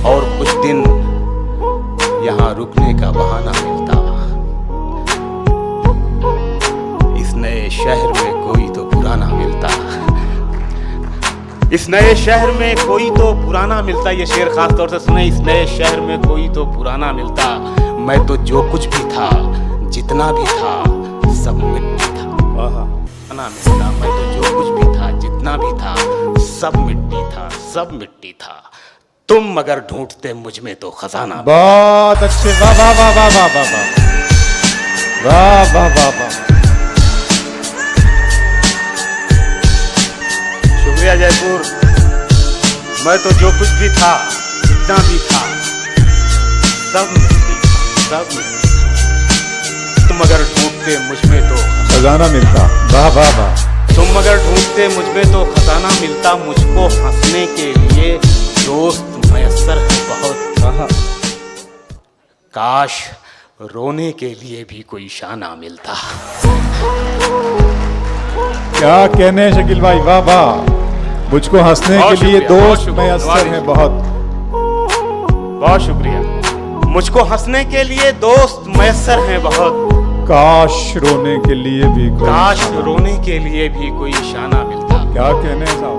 और कुछ दिन यहाँ रुकने का बहाना मिलता। इस नए शहर में कोई तो पुराना मिलता। इस नए शहर में कोई तो पुराना मिलता। ये शेर खास तौर से सुने। इस नए शहर में कोई तो पुराना मिलता। मैं तो जो कुछ भी था, जितना भी था, सब मिट्टी था। पुराना मिलता। मैं तो जो कुछ भी था, जितना भी था, सब मिट्टी था, सब मिट्टी था। तुम मगर ढूंढते मुझ में तो खजाना। बहुत अच्छे, वाह वाह वाह वाह वाह वाह वाह वाह वाह वाह। शुक्रिया जयपुर। मैं तो जो कुछ भी था, जितना भी था, सब मिट्टी था, सब मिट्टी था। तुम मगर ढूंढते मुझ में तो खजाना मिलता। वाह वाह वाह। तुम मगर ढूंढते मुझ में तो खजाना मिलता। मुझको हंसने के लिए दोस्त मयस्सर है बहुत। काश रोने के लिए भी कोई शाना मिलता। क्या कहने हैं शकील भाई, वाह वाह। मुझको हंसने के लिए दोस्त मयस्सर हैं बहुत। बहुत शुक्रिया। मुझको हंसने के लिए दोस्त मयस्सर हैं बहुत। काश रोने के लिए भी कोई काश रोने के लिए भी कोई शाना मिलता। क्या कहने हैं साहब।